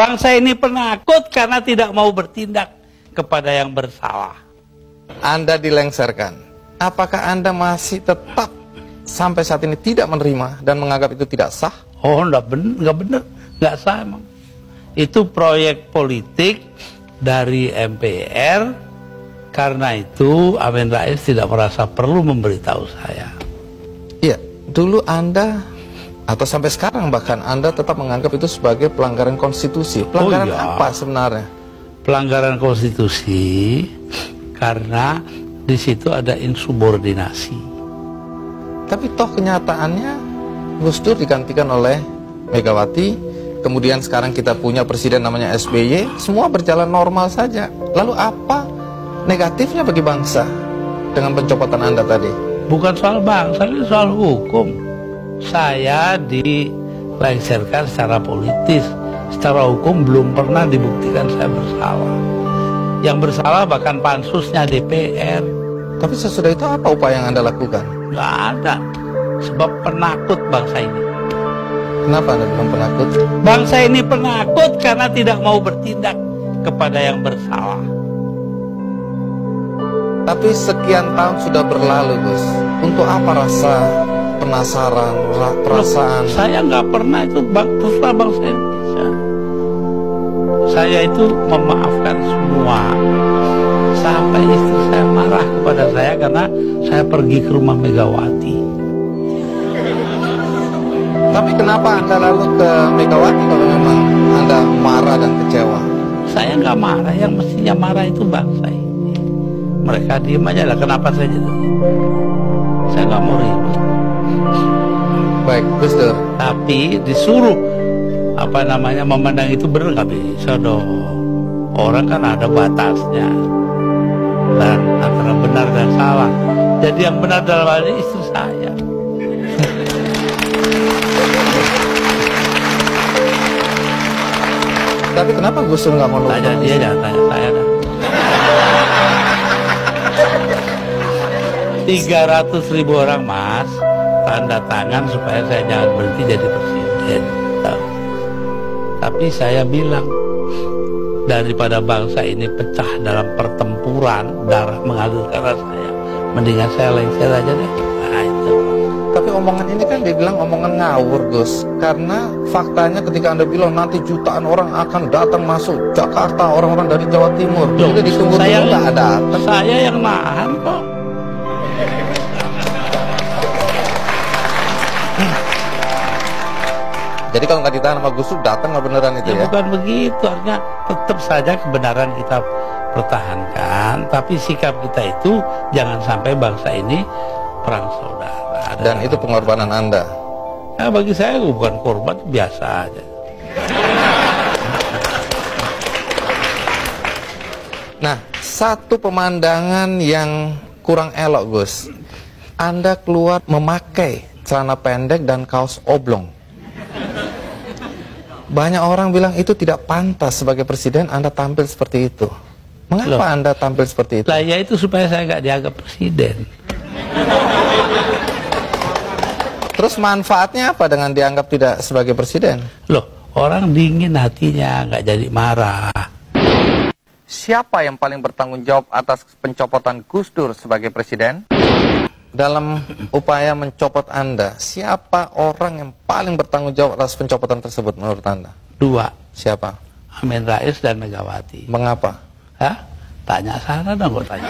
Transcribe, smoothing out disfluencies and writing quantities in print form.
Bangsa ini penakut karena tidak mau bertindak kepada yang bersalah. Anda dilengserkan. Apakah Anda masih tetap sampai saat ini tidak menerima dan menganggap itu tidak sah? Oh, enggak benar, enggak sah emang. Itu proyek politik dari MPR, karena itu Amin Rais tidak merasa perlu memberitahu saya. Iya, dulu Anda atau sampai sekarang bahkan Anda tetap menganggap itu sebagai pelanggaran konstitusi. Pelanggaran apa sebenarnya? Pelanggaran konstitusi karena di situ ada insubordinasi. Tapi toh kenyataannya Gus Dur digantikan oleh Megawati, kemudian sekarang kita punya presiden namanya SBY, semua berjalan normal saja. Lalu apa negatifnya bagi bangsa dengan pencopotan Anda tadi? Bukan soal bangsa, ini soal hukum. Saya dilengserkan secara politis, secara hukum belum pernah dibuktikan saya bersalah. Yang bersalah bahkan pansusnya DPR. Tapi sesudah itu apa upaya yang Anda lakukan? Nggak ada, sebab penakut bangsa ini. Kenapa Anda bilang penakut? Bangsa ini penakut karena tidak mau bertindak kepada yang bersalah. Tapi sekian tahun sudah berlalu, Gus. Untuk apa rasa penasaran, perasaan? Loh, saya nggak pernah itu terserah bangsa Indonesia. Saya itu memaafkan semua. Sampai istri saya marah kepada saya karena saya pergi ke rumah Megawati. Tapi kenapa Anda lalu ke Megawati kalau memang Anda marah dan kecewa? Saya nggak marah, yang mestinya marah itu bangsa ini. Mereka diem aja lah, kenapa saya gitu? Saya nggak mau ribut. Baik, Gus Dur. Tapi disuruh memandang itu benar, nggak bisa dong. Orang kan ada batasnya, dan antara benar dan salah. Jadi yang benar dalam hal ini istri saya. Tapi kenapa Gus Dur nggak mau nurut? Tanya dia, jangan tanya saya dah. 300.000 orang mas tanda tangan supaya saya jangan berhenti jadi presiden. Tapi saya bilang, daripada bangsa ini pecah dalam pertempuran, darah mengalir ke arah saya, mendingan saya lengser aja deh. Nah, itu. Tapi omongan ini kan dibilang omongan ngawur, Gus. Karena faktanya ketika Anda bilang nanti jutaan orang akan datang masuk Jakarta, orang-orang dari Jawa Timur, jadi ditunggu-tunggu nggak ada. Saya yang nahan kok. Jadi kalau nggak ditahan sama Gus Dur, datang nggak beneran itu ya? Bukan begitu, artinya tetap saja kebenaran kita pertahankan, tapi sikap kita itu jangan sampai bangsa ini perang saudara. Dan itu pengorbanan Anda? Ya, bagi saya bukan korban, biasa aja. Nah, satu pemandangan yang kurang elok, Gus. Anda keluar memakai celana pendek dan kaos oblong. Banyak orang bilang itu tidak pantas sebagai presiden Anda tampil seperti itu. Mengapa Anda tampil seperti itu? Lah ya itu supaya saya nggak dianggap presiden. Terus manfaatnya apa dengan dianggap tidak sebagai presiden? Loh, orang dingin hatinya, nggak jadi marah. Siapa yang paling bertanggung jawab atas pencopotan Gus Dur sebagai presiden? Dalam upaya mencopot Anda, siapa orang yang paling bertanggung jawab atas pencopotan tersebut menurut Anda? 2. Siapa? Amin Rais dan Megawati. Mengapa? Hah? Tanya sana dong, gue tanya.